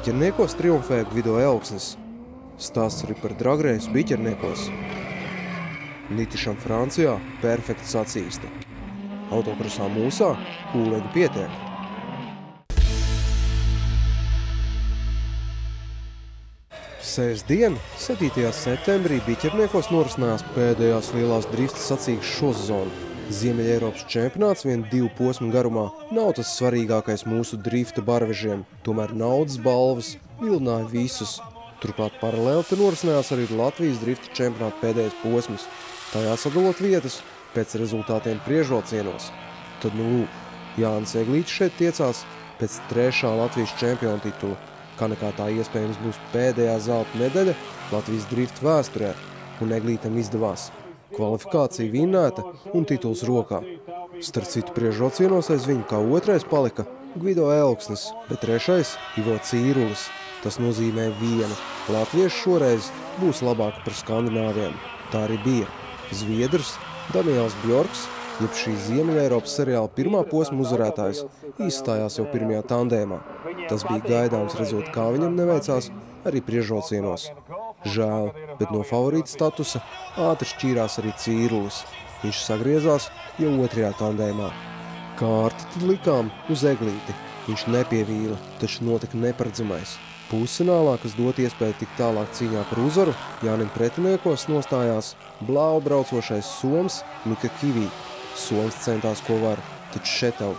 Biķerniekos triumfē Gvido Elksnis. Stāsts arī par dragreisu biķerniekos. Nitišam Francijā perfekta sacīkste. Autokrosā Mūsā kūleņi pietiek. Sēsdien, 7. septembrī, Biķerniekos norisinājās pēdējās lielās drifta sacīkšu šosezonu. Ziemeļeiropas čempionāts vien 2 posmu garumā nav tas svarīgākais mūsu drifta barvežiem, tomēr naudas balvas vilināja visus. Turklāt paralēli te norisinājās arī Latvijas drifta čempionāta pēdējais posms, tajā sadalot vietas pēc rezultātiem priekšrocienos. Tad Jānis Eglītis šeit tiecās pēc 3. Latvijas čempiona titula, kā nekā tā iespējams būs pēdējā zelta medaļa Latvijas drifta vēsturē, un Eglītam izdevās. Kvalifikācija vinnēta un tituls rokā. Starp citu priekšrocienos aiz viņu kā 2. palika Gvido Elksnis, bet 3. Ivo Cīrulis. Tas nozīmē vienu. Latvieši šoreiz būs labāki par skandināviem. Tā arī bija. Zviedrs Daniels Bjorks, jeb šī Ziemeļeiropas seriāla 1. posma uzvarētājs, izstājās jau 1. tandēmā. Tas bija gaidāms redzot, kā viņam neveicās arī priekšrocienos. Žēl, bet no favorīta statusa ātri šķīrās arī Cīrulis. Viņš sagriezās jau 2. tandēmā. Kārti tad likām uz Eglīti. Viņš nepievīla, taču notika neparedzamais. Pusfinālā, kas dot iespēju tik tālāk cīņā par uzvaru, Jānim pretiniekos nostājās blāvu braucošais soms Mika Kivī. Soms centās, ko var, taču šetau.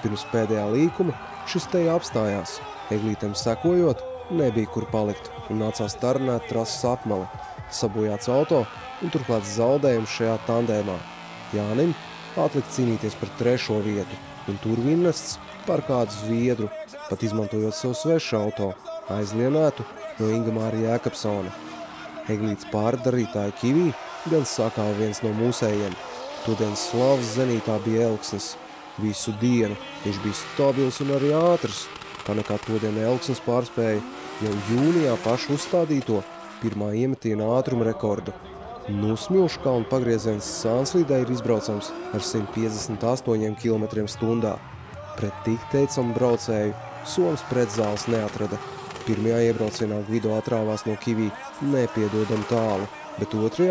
Pirms pēdējā līkuma šis te apstājās. Eglītam sekojot, nebija kur palikt un nācās tarināt trases apmali. Sabojāts auto un turklāt zaudējums šajā tandēmā. Jānim atlikt cīnīties par 3. vietu un tur vinnests par kādu zviedru, pat izmantojot sev svešu auto, aizlienētu no Ingamāra Jēkabsona. Eglītes pārdarītāja Kivī gan sakāva viens no mūsējiem. Todienas slavas zenītā bija Elksnis. Visu dienu viņš bija stabils un arī ātrs, kā nekā todien Elksnis pārspēja jau jūnijā pašu uzstādīto 1. iemetiena ātruma rekordu. Smilškalnu pagrieziens Sānslīdē ir izbraucams ar 158 km/h. Pret tik teicamu braucēju soms pretzāles neatrada. 1. iebraucienā Gvido atrāvās no Kivī nepiedodam tālu, bet 2.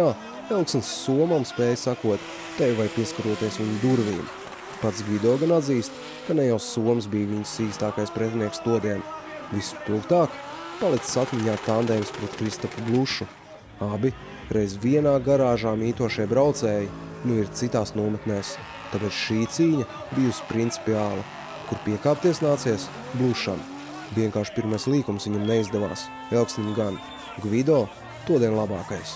Elksnis somam spēja sakot, te vai pieskaroties viņu durvīm. Pats Gvido gan atzīst, ka ne jau soms bija viņas īstākais pretinieks todien. Vispilgtāk palicis atmiņā tandēms pret Kristapu Blušu. Abi reiz vienā garāžā mītošie braucēji ir citās nometnēs, tāpēc šī cīņa bijusi principiāla, kur piekāpties nācies Blušam. Vienkārši 1. līkums viņam neizdevās, Elksnim gan. Gvido todien labākais.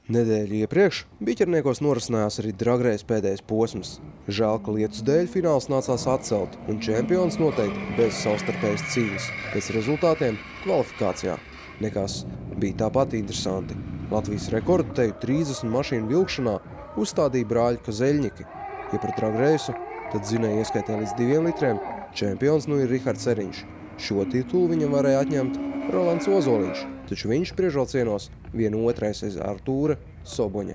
Nedēļu iepriekš Biķerniekos norisinājās arī dragreis pēdējais posms. Žēl, ka lietus dēļ fināls nācās atcelt un čempions noteikti bez savstarpējas cīņas. Pēc rezultātiem kvalifikācijā. Nekas bija tāpat interesanti. Latvijas rekordu teju 30 mašīnu vilkšanā uzstādīja brāļi Kazeļņiki. Ja par dragreisu, tad zinēja ieskaitē līdz 2 litriem, čempions ir Rihards Eriņš. Šo titulu viņam varēja atņemt Rolands Ozoliņš, taču viņš priekšrocienos 1/2 aiz Artūra Soboņa.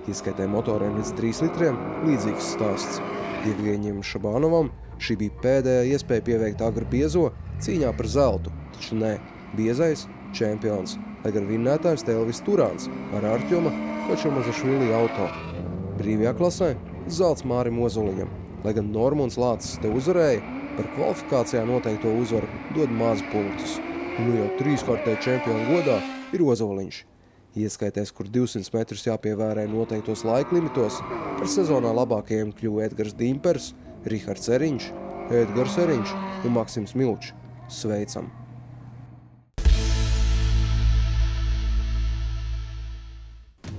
Ieskaitē motoriem līdz 3 litriem līdzīgs stāsts. Jevgeņiem Šabānovam šī bija pēdējā iespēja pieveikt agru biezo cīņā par zeltu, taču nē, biezais čempions, lai gan vinnētājs Elvis Turāns ar Artjoma Kočomazašvili auto. Brīvajā klasē zelts Mārim Ozoliņam, lai gan Normunds Lācis te uzvarēja, par kvalifikācijā noteikto uzvaru dod mazu punktus. Jau 3-kārtēju čempionu godā ir Ozoliņš. Ieskaitēs, kur 200 metrus jāpievērē noteiktos laiklimitos, par sezonā labākajiem kļuva Edgars Dimpers, Rihards Eriņš, Edgars Eriņš un Maksims Milčs. Sveicam!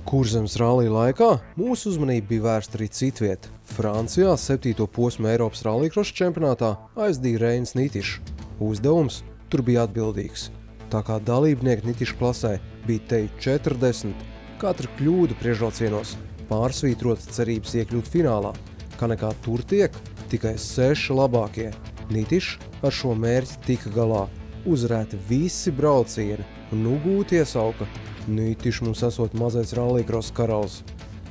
Kurzemes rallija laikā mūsu uzmanība bija vērsta arī citviet. Francijā 7. posma Eiropas rallycross čempionātā aizdīja Reinis Nitišs. Uzdevums tur bija atbildīgs. Tā kā dalībnieki Nitiša klasē bija teju 40, katra kļūda priekšrocienos pārsvītrota cerības iekļūt finālā, kā nekā tur tiek tikai 6 labākie. Nitišs ar šo mērķi tika galā, uzvarēti visi braucieni un gūti iesauka. Nitišs mums esot mazais rallycross karalis.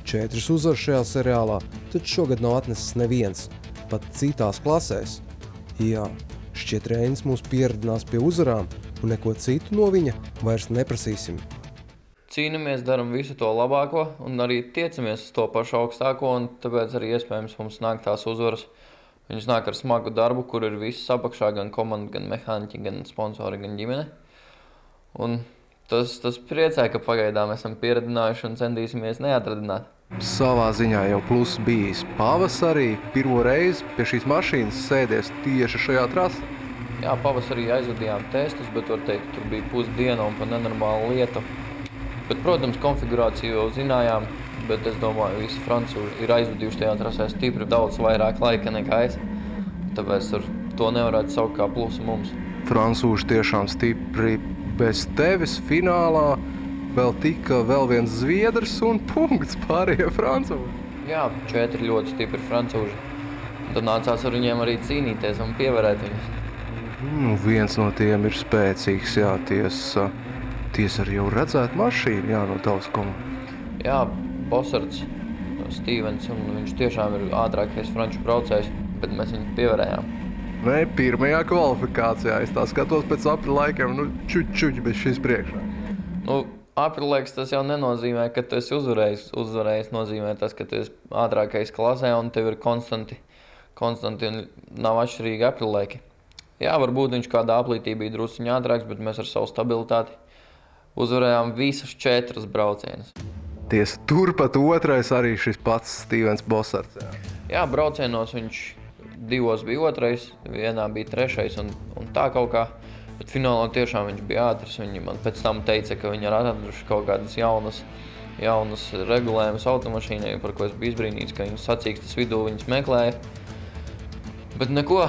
4 uzvaras šajā seriālā, taču šogad nav atnesis neviens, pat citās klasēs. Jā, šķiet Reinis mūs pieradinās pie uzvarām, un neko citu no viņa vairs neprasīsim. Cīnamies, daram visu to labāko un arī tiecamies uz to pašu augstāko, un tāpēc arī iespējams mums nāk tās uzvaras. Viņas nāk ar smagu darbu, kur ir viss apakšā, gan komanda, gan mehāniķi, gan sponsori, gan ģimene. Un tas priecē, ka pagaidām esam pieradinājuši un centīsimies neatradināt. Savā ziņā jau pluss bijis. Pavasarī pirmo reizi pie šīs mašīnas sēdies tieši šajā trasē. Jā, pavasarī aizvadījām testus, bet var teikt, tur bija pusdiena un pa nenormālu lietu. Bet, protams, konfigurāciju jau zinājām, bet es domāju, visi francūži ir aizvadījuši tajā trasē stipri daudz vairāk laika nekā es. Tāpēc to nevarētu saukt kā plusu mums. Francūži tiešām stipri. Bez tevis finālā vēl tika vēl viens zviedrs un punkts pārējie francūži. Jā, 4 ļoti stipri francūži. Tad nācās ar viņiem arī cīnīties un pievarēt viņus. Viens no tiem ir spēcīgs, jā, tiesa arī jau redzēt mašīnu, jā, no tavas komandas. Jā, Bossards, Stevens, un viņš tiešām ir ātrākais franču braucējs, bet mēs viņu pievarējām. Nē, pirmajā kvalifikācijā, es tā skatos pēc aprilaikiem, čuķi bez šīs priekšā. Aprilaiks tas jau nenozīmē, ka tu esi uzvarējis. Uzvarējis nozīmē tas, ka tu esi ātrākais klasē un tev ir konstanti un nav atšķirīgi aprilaiki. Jā, varbūt viņš kādā aplītī bija drusciņi ātrāks, bet mēs ar savu stabilitāti uzvarējām visus 4 braucienus. Tiesa, turpat otrais arī šis pats Stevens Bossards. Jā, braucienos viņš 2 bija otrais, vienā bija 3. un tā kaut kā. Bet finālā tiešām viņš bija ātrs. Viņi man pēc tam teica, ka viņi ir atraduši kaut kādas jaunas regulējumus automašīnai, par ko es biju izbrīnīts, ka viņas sacīkstas vidū viņas meklēja. Bet neko,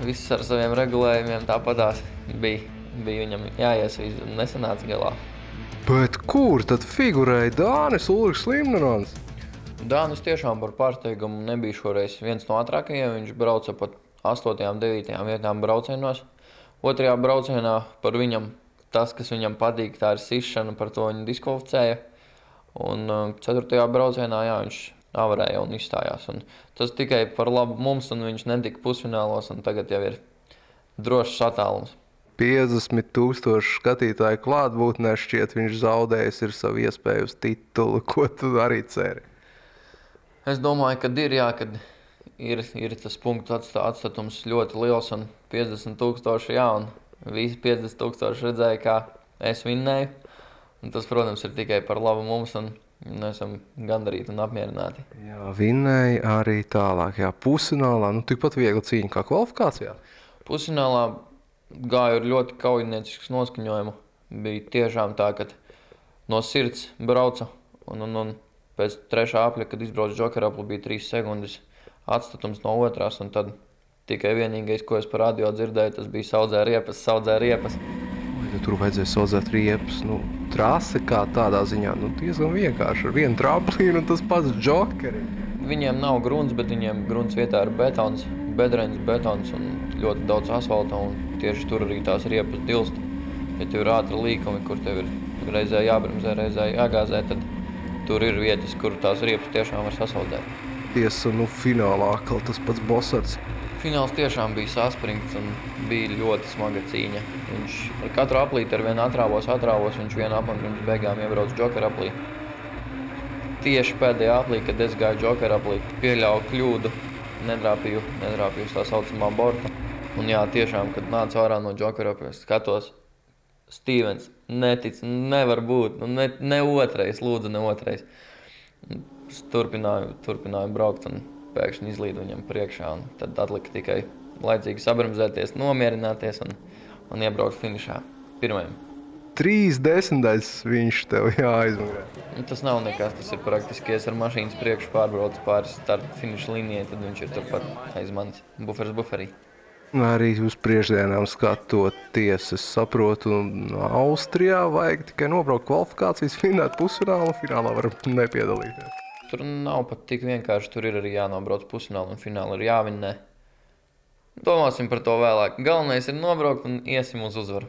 viss ar saviem regulējumiem tāpatās bija viņam jāiesvīz un nesanāca galā. Bet kur tad figurēja Dānis Ulrichs Limnerons? Dānis tiešām par pārsteigumu nebija šoreiz viens no ātrākajiem. Viņš brauca pat 8. un 9. vietām braucienos. 2. braucienā par viņam, tas, kas viņam patīk, tā ir sišana, par to viņu diskvalificēja. Un 4. braucienā, jā, viņš avarēja un izstājās. Un tas tikai par labu mums, un viņš netika pusfinālos, un tagad jau ir drošs attālums. 50,000 skatītāju klātbūtnē šķiet viņš zaudējis ir savu iespēju uz titulu. Ko tu arī ceri? Es domāju, ka kad ir tas punktu atstatums ļoti liels un 50,000, jā, un visi 50,000 redzēja, kā es vinnēju. Un tas, protams, ir tikai par labu mums, un mēs esam gandarīti un apmierināti. Jā, vinnēja arī tālāk, jā, pusfinālā, tikpat viegli cīņa kā kvalifikācijā? Pusfinālā gāju ar ļoti kaujiniecisku noskaņojumu. Bija tiešām tā, ka no sirds brauca, un pēc 3. apļa, kad izbraucu Džokera apli, bija 3 sekundes atstatums no 2. un tad tikai vienīgais, ko es par radio dzirdēju, tas bija saudzē riepas. Tur vajadzēja saudzēt riepas. Trase kā tādā ziņā, diezgan vienkārši ar vienu tramplīnu un tas pats Džokeri. Viņiem nav grunts, bet viņiem grunts vietā ir betons, bedreņas betons un ļoti daudz asfalta, un tieši tur arī tās riepas dilst. Ja tev ir ātri līkumi, kur tev ir reizē jābremzē, reizē jāgāzē, tad tur ir vietas, kur tās riepas tiešām var sasaudzēt. Tiesa, finālā atkal tas pats Bossards. Fināls tiešām bija saspringts un bija ļoti smaga cīņa. Viņš ar katru aplīti ar vienu atrāvos, viņš vienu apli pirms beigām iebrauc Džokera aplī. Tieši pēdējā aplī, kad es gāju Džokera aplī, pieļauju kļūdu, nedrāpīju uz tā saucamā borta. Un jā, tiešām, kad nācu ārā no Džokera aplī, es skatos, Stevens, netic, nevar būt, ne otrais, lūdzu, ne otrais. Es turpināju braukt un pēkšņi izlīdu viņam priekšā, un tad atlika tikai laicīgi sabremzēties, nomierināties un iebraukt finišā pirmajam. 30. viņš tev jāaizmugurē. Tas nav nekas, tas ir praktiski, es ar mašīnas priekšu pārbraucu pāri starta finiša līnijai, tad viņš ir turpat aiz manis, buferī. Arī uz priekšdienām skatoties, es saprotu, Austrijā vajag tikai nobraukt kvalifikācijas, vinnēt pusfinālu, finālā var nepiedalīties. Tur nav pat tik vienkārši, tur ir arī jānobrauc pusfinālu un finālu ir jāvinnē. Domāsim par to vēlāk. Galvenais ir nobraukt un iesim uz uzvaru.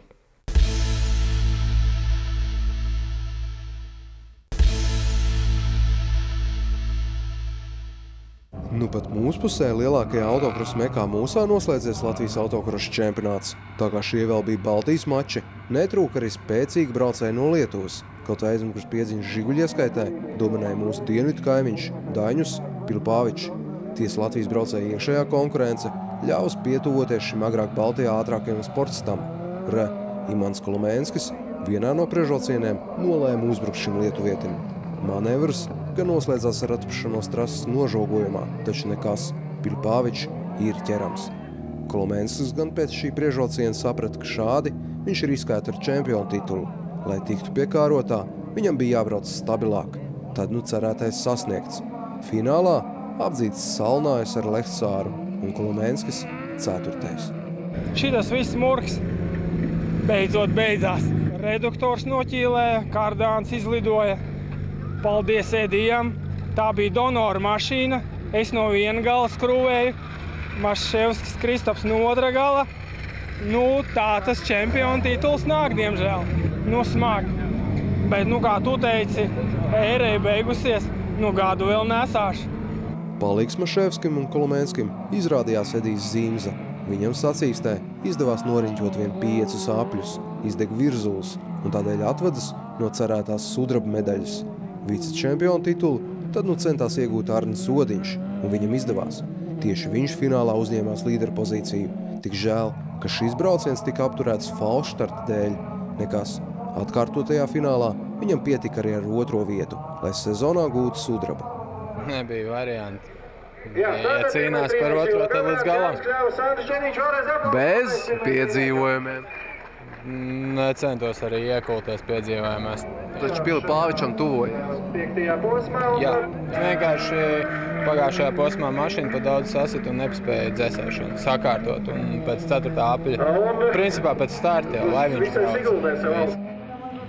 Pat mūsu pusē lielākajā autokrosa mekā Mūsā noslēdzies Latvijas autokrosa čempionāts. Tā kā šie vēl bija Baltijas mači, netrūka arī spēcīgi braucēji no Lietuvas. Kaut aizmugures piedziņas Žiguļu ieskaitē dominēja mūsu dienvidu kaimiņš Daņus Pilpāvičs. Tiesa Latvijas braucēja iekšējā konkurence ļaus pietuvoties šim agrāk Baltijā ātrākajam sportistam. Imants Kolomēnskis vienā no priekšvilcieniem nolēma uzbrukt šim lietuvietim. Manevrs gan noslēdzās ar atpašanos trases nožogojumā, taču nekas, Pilpāvičs ir ķerams. Kolomēnskis gan pēc šī priekšvilciena saprata, ka šādi viņš riskētu ar čempionu titulu. Lai tiktu piekārotā, viņam bija jābrauc stabilāk. Tad cerētais sasniegts. Finālā apdzīts Salnājus ar Lehcāru un Kolomēnskis 4. Šitas viss murgs beidzot beidzās. Reduktors noķīlēja, kārdāns izlidoja. Paldies Edijam. Tā bija donora mašīna. Es no viena gala skrūvēju. Maševskis Kristaps no otra gala. Tā tas čempionu tituls nāk, diemžēl. Smagi. Bet, kā tu teici, ērē beigusies. Gadu vēl nesāšu. Palīgs Maševskim un Kolomēnskim izrādījās Edijs Zīmza. Viņam sacīkstē izdevās noriņķot vien 5 apļus, izdeg virzulis un tādēļ atvadas no cerētās sudraba medaļas. Vicečempionu titulu tad centās iegūt Arnis Odiņš, un viņam izdevās. Tieši viņš finālā uzņēmās līderu pozīciju. Tik žēl, ka šis brauciens tika apturēts falšstarta dēļ. Nekas. Atkārtotajā finālā viņam pietika arī ar 2. vietu, lai sezonā gūtu sudrabu. Nebija varianti. Ja cīnās par 2. tad līdz galam. Bez piedzīvojumiem. Necentos arī iekulties piedzīvojumās. Taču Pilpāvičam tuvoja. Jā, vienkārši pagājušajā posmā mašīna pa daudz sasit un nepaspēja dzēsēšanu sakārtot. Un pēc 4. apļa, principā pēc starta jau, lai viņš brauc.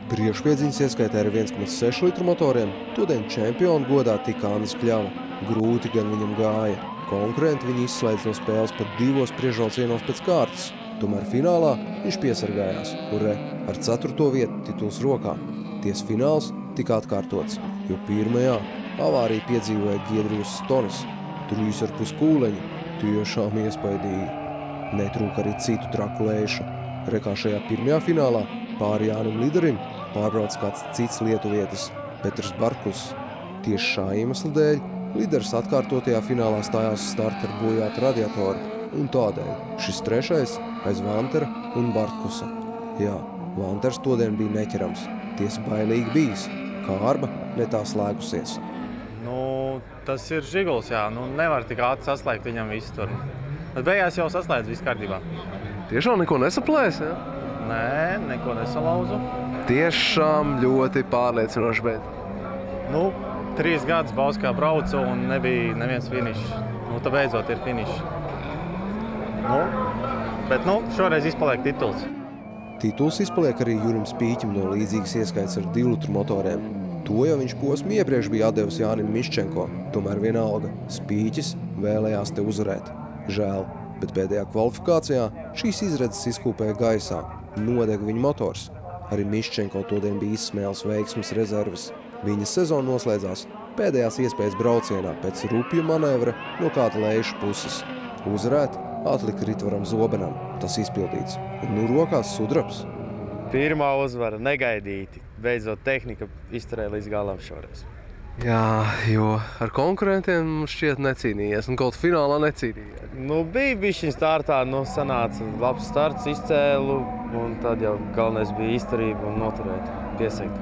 Priekšpiedziņas ieskaitē ar 1,6 litru motoriem, todien čempionu godā tika Andris Kļava. Grūti gan viņam gāja. Konkurenti viņu izslēdz no spēles pat 2 priekšvilcienos pēc kārtas. Tomēr finālā viņš piesargājās, un ar 4. vietu tituls rokā. Tiesa fināls tika atkārtots, jo pirmajā avāriju piedzīvoja Giedrius Stonis. 3,5 kūleņi tiešām iespaidīgi. Netrūka arī citu traku lēšu. Kā šajā pirmajā finālā pāri Jānim Liderim pārbrauc kāds cits lietuvietis, Petrs Barkus. Tieši šā iemesla dēļ Liders atkārtotajā finālā stājās starta ar bojātu radiatoru, un tādēļ šis 3. aiz Vantera un Barkusa. Jā, Vanters todien bija neķerams. Tiesa bailīgi bijis, kārba netā slēgusies. Tas ir Žiguls, jā. Nevar tik ātri saslēgt viņam visu tur. Bet beigās jau saslēdz viss kārtībā. Tiešām neko nesaplēs, jā? Nē, neko nesalauzu. Tiešām ļoti pārliecinoši, bet... 3 gadus Bauskā braucu un nebija neviens finišs. Tad beidzot ir finišs. Bet šoreiz izpaliek tituls. Tituls izpaliek arī Jurim Spīķim no līdzīgas ieskaits ar 2 litru motoriem. To jau viņš posmu iepriekš bija atdevis Jānim Miščenko. Tomēr vienalga, Spīķis vēlējās te uzvarēt. Žēl, bet pēdējā kvalifikācijā šīs izredzes izkūpēja gaisā. Nodega viņa motors. Arī Miščenko todien bija izsmēles veiksmes rezerves. Viņa sezona noslēdzās pēdējās iespējas braucienā pēc rupju manevra no kāda lēša puses. Uzvarēt atlika Ritvaram Zobenam. Tas izpildīts. Un rokās sudrabs. Pirmā uzvara negaidīti. Beidzot tehnika izturēja līdz galam šoreiz. Jā, jo ar konkurentiem šķiet necīnījies un kaut finālā necīnījies. Bija bišķiņ startā, sanāca labs starts, izcēlu, un tad jau galvenais bija izturība un noturēt, piesegt.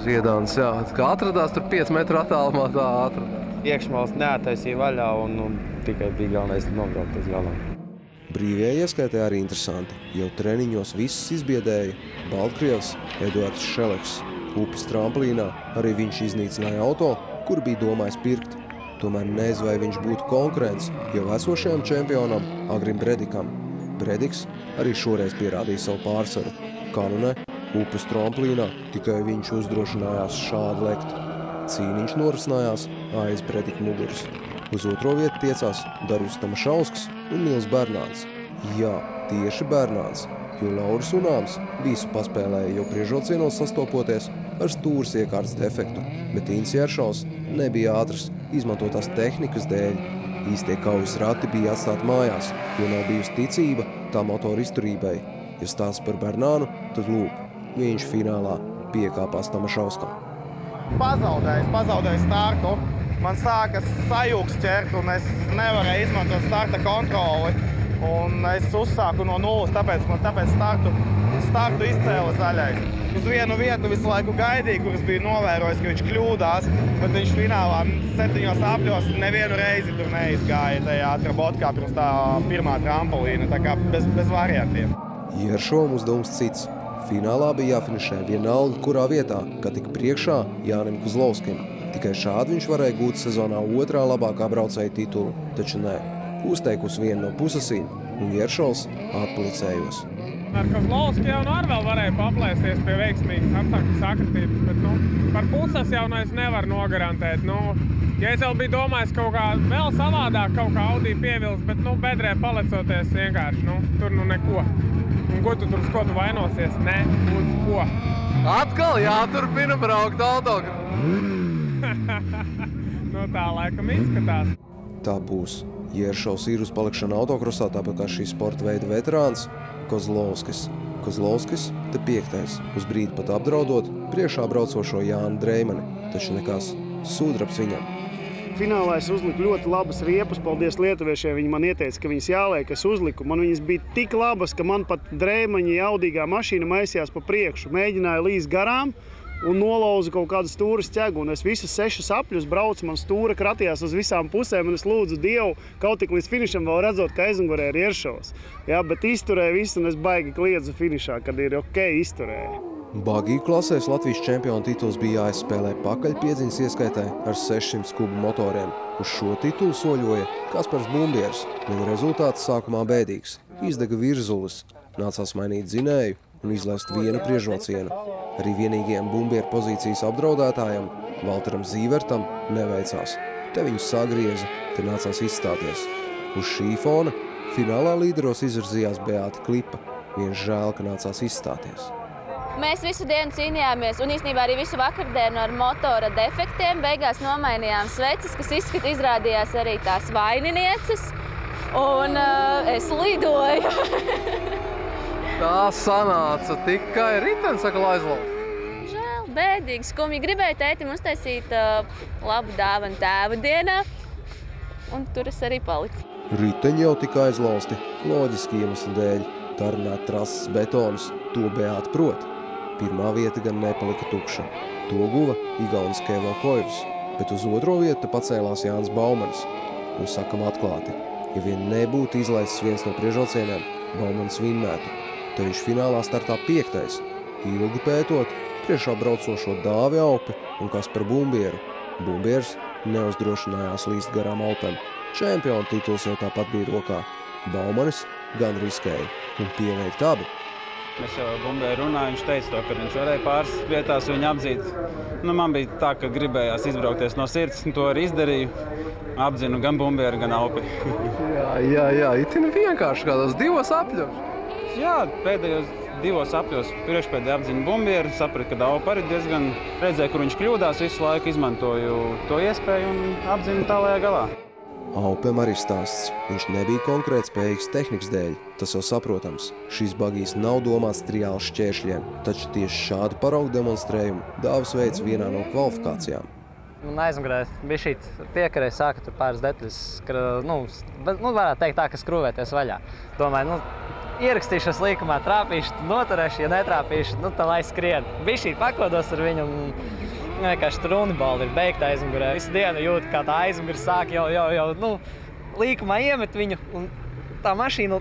Ziedāns, jā, kā atradās tur 5 metru attālumā, tā atradās. Iekšmals neataisīja vaļā un tikai bija galvenais nobraukt līdz galam. Brīvajā ieskaitē arī interesanti. Jau treniņos visus izbiedēja Baltkrievs Eduards Šeleks. Upes tramplīnā arī viņš iznīcināja auto, kur bija domājis pirkt. Tomēr nez vai viņš būtu konkurents jau esošajam čempionam Agrim Bredikam. Brediks arī šoreiz pierādīja savu pārsvaru. Kā nu ne, upes tramplīnā tikai viņš uzdrošinājās šādi lekt. Cīniņš norisinājās aiz Bredika muguras. Uz 2. vietu tiecās Darjus Tamašausks un Nils Bernāds. Jā, tieši Bernāds, jo Lauris Unāms visu paspēlēja jau priekšvilcienos sastopoties ar stūres iekārtas defektu, bet Inns Jeršovs nebija ātrs izmantotās tehnikas dēļ. Īstie kaujas rati bija atstāti mājās, jo nav bijusi ticība tā motora izturībai. Ja stāsts par Bernānu, tad lūk, viņš finālā piekāpās Tamašauskam. Pazaudēju startu. Man sākas sajūgs ķert, un es nevarēju izmantot starta kontroli. Un es uzsāku no nulles, tāpēc startu izcēla zaļais. Uz vienu vietu visu laiku gaidīju, kuras bija novērojis, ka viņš kļūdās, bet viņš finālā 7 apļos nevienu reizi tur neizgāja tajā atrabotkā pirms tā pirmā trampolīna, tā kā bez variantiem. Jeršovam uzdevums cits. Finālā bija jāfinišē vienalga, kurā vietā, kā tik priekšā Jānim Kozlovskim. Tikai šādi viņš varēja gūt sezonā 2. labākā braucēja titulu, taču nē. Uzteikusi vienu no pusasīm, un Jeršovs atpalicējos. Ar Kozlovski jau arī vēl varēja paplēsties pie veiksmīgas apstākļu sakritības, bet par pusas jau es nevaru nogarantēt. Ja es vēl biju domājis kaut kā vēl savādāk, kaut kā Audi pievils, bet bedrē palecoties vienkārši, tur neko. Un ko tu tur uz ko tu vainosies? Ne, uz ko? Atkal jāturpina braukt autografu. Tā laikam izskatās. Tā būs. Jeršovs ir uz palikšanu autokrosā, tāpat kā šī sporta veida veterāns Kozlovskis. Kozlovskis te 5. uz brīdi pat apdraudot priekšā braucošo Jānu Dreimani, taču nekas sudrabs viņam. Finālā es uzliku ļoti labas riepas, paldies lietuviešiem, viņi man ieteica, ka viņas jāliek, es uzliku. Man viņas bija tik labas, ka man pat Dreimaņa jaudīgā mašīna maisījās pa priekšu, mēģināja līdz garām un nolauza kaut kādu stūras ķegu. Un es visus 6 apļus braucu, man stūra kratījās uz visām pusēm, un es lūdzu Dievu kaut tik līdz finišam vēl redzot, ka aizmugurē ir Jeršovs. Bet izturēju visu, un es baigi kliedzu finišā, kad ir ok, izturēju. Bagiju klasēs Latvijas čempiona tituls bija jāizspēlē pakaļpiedziņas ieskaitē ar 600 kubu motoriem. Uz šo titulu soļoja Kaspars Bumbieris. Viņa rezultāts sākumā bēdīgs. Izdega virzulis, nācās mainīt dzinēju un izlaist vienu priekšrocienu. Arī vienīgajam Bumbieru pozīcijas apdraudētājam, Valteram Zīvertam, neveicās. Te viņu sagrieza, te nācās izstāties. Uz šī fona finālā līderos izvirzījās Beāta Klipa. Viens žēl, ka nācās izstāties. Mēs visu dienu cīnījāmies un īstenībā arī visu vakardienu ar motora defektiem. Beigās nomainījām sveces, kas izrādījās arī tās vaininieces. Un es lidoju. Tā sanāca tikai ritens, saka Laizlovs. Žēl, bēdīgi, skumji. Gribēju tētim uztaisīt labu dāvanu tēva dienā. Un tur es arī paliku. Riteņi jau tika aizlausti, loģiski iemesli dēļ. Tarināt trases betonus, to Beāta prot. Pirmā vieta gan nepalika tukša. To guva Igaunis Kevo Koivs, bet uz otro vietu pacēlās Jānis Baumanis. Un sakam atklāti, ja vien nebūtu izlaists viens no priekšrocieniem, Baumanis vinnētu. Te viņš finālā startā 5. Ilgi pētot, priekšā braucošo Dāvi Aupi un Kasparu Bumbieru. Bumbieris neuzdrošinājās līst garām Aupem. Čempiona tituls jau tāpat bija rokā. Baumanis gan riskēja un pieveikt abi. Mēs jau Bumbieru runāju, viņš teica to, ka viņš varēja pāris vietās viņu apdzīt. Man bija tā, ka gribējās izbraukties no sirds, un to arī izdarīju. Apdzinu gan Bumbieru, gan Aupi. Jā, itin vienkārši kādos 2 apļos. Jā, pēdējos 2 apļos priekšpēdēji apdzinu Bumbieru, sapratu, ka Aupi arī diezgan redzēja, kur viņš kļūdās, visu laiku izmantoju to iespēju un apdzinu tālajā galā. Aupem arī stāsts. Viņš nebija konkrēti spējīgs tehnikas dēļ. Tas jau saprotams. Šīs bagijas nav domāts triāli šķēršļiem, taču tieši šādu paraugu demonstrējumu Dāvis veids vienā no kvalifikācijām. Aizmugurē bija šī piekarē, sāka tur pāris detaļas, varētu teikt tā, ka skrūvēties vaļā. Domāju, ierakstīšos līkumā, trāpīšu, noturēšu, ja netrāpīšu, tā lai skrien. Bija šī pakodos ar viņu un vienkārši tur runibali ir beigta aizmugurē. Visu dienu jūtu, kā tā aizmugura sāk jau līkumā iemet viņu, un tā mašīna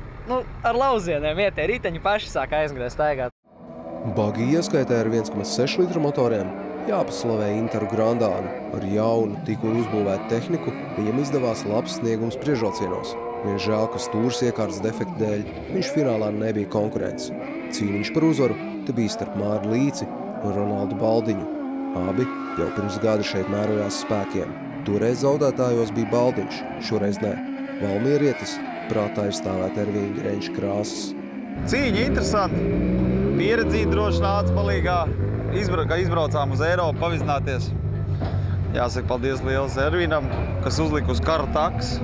ar lauzieniem iet, riteņi paši sāk aizmugurē staigāt. Bagija ieskaitē ar 1,6 litru motoriem jāpaslavē Interu Grandānu. Ar jaunu, tikko uzbūvētu tehniku viņam izdevās labs sniegums priekšrocienos. Vien žēl, ka stūras iekārtas defekta dēļ viņš finālā nebija konkurents. Cīniņš par uzvaru te bija starp Māri Līci un Ronaldu Baldiņu. Abi jau pirms gada šeit mērojās spēkiem. Toreiz zaudētājos bija Baldiņš, šoreiz ne. Valmierietis prātā ir stāvēt Ervīņa Greņša krāsas. Cīņa interesanti. Pieredzīti droši nāca palīgā. Izbraucām uz Eiropu pavizināties. Jāsaka paldies liels Ervīnam, kas uzlika uz kara taks.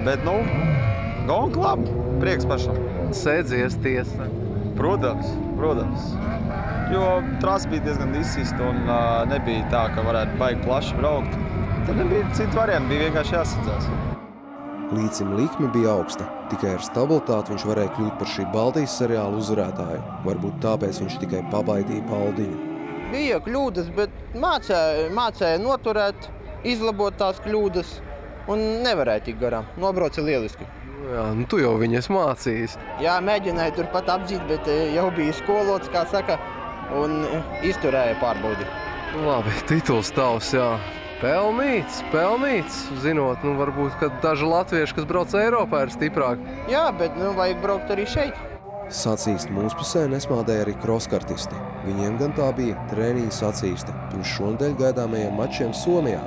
Bet, nu, gonka labi. Prieks pašam. Sēdzies tiesa. Protams. Jo trasa bija diezgan izsista un nebija tā, ka varētu baigi plaši braukt. Tad nebija citu variantu, bija vienkārši jāsadzās. Līdzim likme bija augsta. Tikai ar stabilitāti viņš varēja kļūt par šī Baltijas seriāla uzvarētāju. Varbūt tāpēc viņš tikai pabaidīja Paldiņu. Bija kļūdas, bet mācēja noturēt, izlabot tās kļūdas un nevarēja tik garām. Nobrauca lieliski. Jā, nu tu jau viņas mācījis. Jā, mēģināju turpat apdzīt, bet jau bija skolots, kā saka, un izturēja pārbaudi. Labi, tituls tavs, jā. Pelnīts. Zinot, nu varbūt, ka daži latvieši, kas brauc Eiropā, ir stiprāki. Jā, bet vajag braukt arī šeit. Sacīksti mūspusē nesmādēja arī kroskartisti. Viņiem gan tā bija treniņa sacīkste pirms šonedēļ gaidāmajiem mačiem Somijā.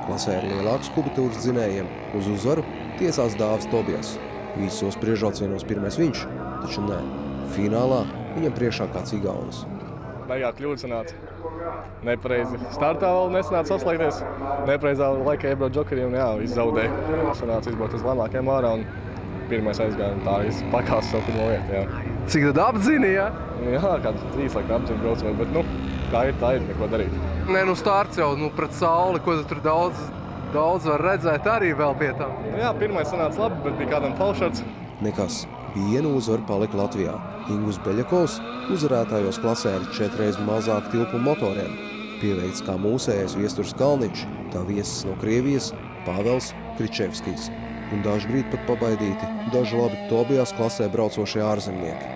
Klasē ar lielākus kubitūras dzinējiem uz uzvaru tiesās Dāvis Tobijas. Visos priekšbraucienos pirmais viņš, taču nē. Finālā viņam priekšā kāds igaunis. Baigā kļūda sanāca. Nepareizi. Startā vēl nesanāca saslēgties. Nepareizā laikā iebrauc džokeriem un jā, izzaudēja. Sanāca izbraukt uz lēnākiem ārā un pirmais aizgāja un tā pakās savu pirmo vietu, jā. Cik tad apdzini, jā? Jā, kāds 3 laikam apdzini braucot, bet nu, tā ir, neko darīt. Nē, nu starts jau pret sauli, ko tu tur daudz var redzēt arī vēl pie tā. Jā, pirmais sanāca labi, bet bija kādam falšards. Nekas. Vienu uzvaru palika Latvijā. Ingus Beļakovs uzvarētājos klasē ar 4 reizes mazāk tilpumu motoriem. Pieveikts kā mūsējais Viesturs Kalniņš, tā viesis no Krievijas Pāvels Kričevskijs. Un daži brīdi pat pabaidīti, daži labi Tobijas klasē braucošie ārzemnieki.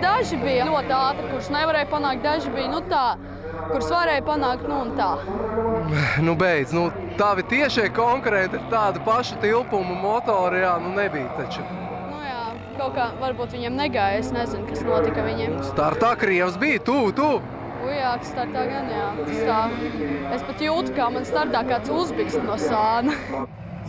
Daži bija ļoti ātri, kurus nevarēja panākt, daži bija tā, kurus varēja panākt, un tā. Nu beidz, tavi tiešie konkurenti ar tādu pašu tilpumu motoru, jā, nebija taču. Kaut kā varbūt viņiem negāja, es nezinu, kas notika viņiem. Startā Krievs bija, tu! Jā, startā gan, jā. Es pat jūtu, kā man startā kāds uzbīgs no sāna.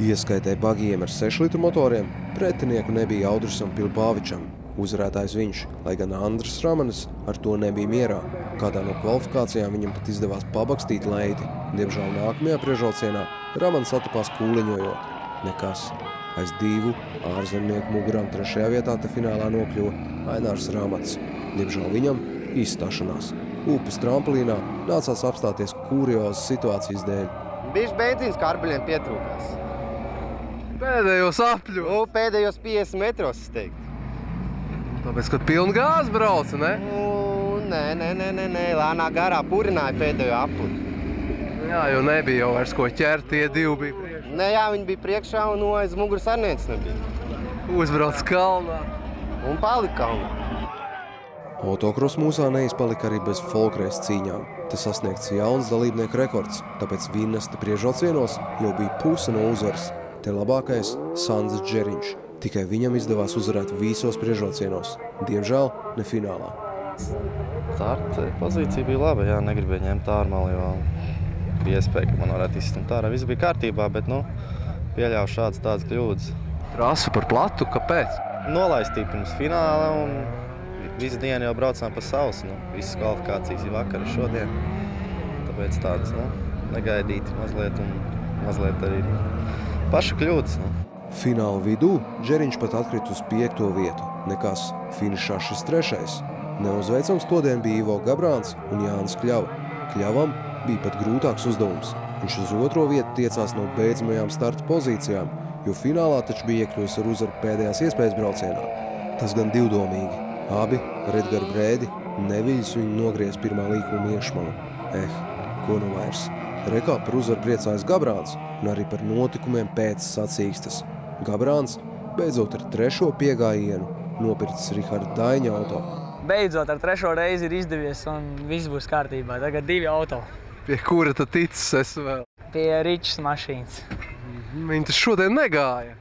Ieskaitē bagiem ar 6 litru motoriem, pretinieku nebija Audrisam Pilpāvičam. Uzvarētājs viņš, lai gan Andris Ramanis ar to nebija mierā. Kādā no kvalifikācijām viņam pat izdevās pabakstīt leiti. Diemžēl nākamajā priekšbraucienā Ramanis atupās kūliņojot. Nekas. Aiz 2 ārzemnieku mugurām 3. vietā te finālā nokļuva Ainārs Ramats. Diemžēl viņam izstāšanās. Upes trampolīnā nācās apstāties kuriozas situācijas dēļ. Bišķi benzīns karbuļiem pietrūkās. Pēdējos apļu? Pēdējos 50 metros, es teiktu. Tāpēc, kad pilnu gāzi brauca, ne? Nē, lēnā garā purināja pēdējo apli. Jā, jo nebija jau vairs ko ķert, tie 2 bija priekšā. Nē, jā, viņi bija priekšā un aiz muguras ar neviens nebija. Uzbrauc kalnā. Un palika kalnā. Autokros mūsā neizpalika arī bez folkreiz cīņām. Te sasniegts jauns dalībnieku rekords, tāpēc Vinnesta priekšbraucienos jau bija puse no uzvaras. Te labākais Sandis Džeriņš. Tikai viņam izdevās uzvarēt visos priekšbraucienos. Diemžēl ne finālā. Starta pozīcija bija laba, jā, negribēja ņemt ārmali, jo bija iespēja, ka man varētu izstumt ārā. Viss bija kārtībā, bet, pieļauju tādas kļūdas. Trasa par platu, kāpēc? Nolaistīja pirms fināla un visu dienu jau braucām pa sausu. Visas kvalifikācijas ir vakar šodien. Tāpēc tādas, negaidīti mazliet un mazliet arī paša kļūdas. Fināla vidū Džeriņš pat atkrīt uz 5. vietu. Nekas, finišā šis 3. Neuzveicams todien bija Ivo Gabrāns un Jānis Kļava. Kļavam bija pat grūtāks uzdevums. Viņš uz 2. vietu tiecās no beidzamajām starta pozīcijām, jo finālā taču bija iekļuvis ar uzvaru pēdējās iespējas braucienā. Tas gan divdomīgi. Abi ar Edgaru Brēdi neviļus viņu nogriez pirmā līkuma iekšmalu. Ko nu vairs. Rekā par uzvaru priecājas Gabrāns un arī par notikumiem pēc sacīkstes. Gabrāns beidzot ar 3. piegājienu nopircis Riharda Daiņa auto. Beidzot ar 3. reizi ir izdevies un viss būs kārtībā. Tagad 2 auto. Pie kura tad ticis es vēl? Pie Ričas mašīnas. Viņi tas šodien negāja.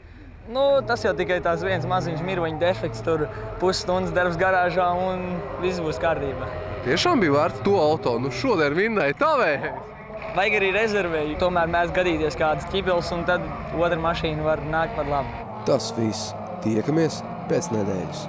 Tas jau tikai tās viens maziņš mirvaņu defekts, tur pusstundas darbs garāžā un viss būs kārtībā. Tiešām bija vērts to auto, šodien vinnēja tavējais. Vajag arī rezervēju, tomēr mēs gadīties kādas ķibils un tad otra mašīna var nākt par labu. Tas viss. Tiekamies pēc nedēļas.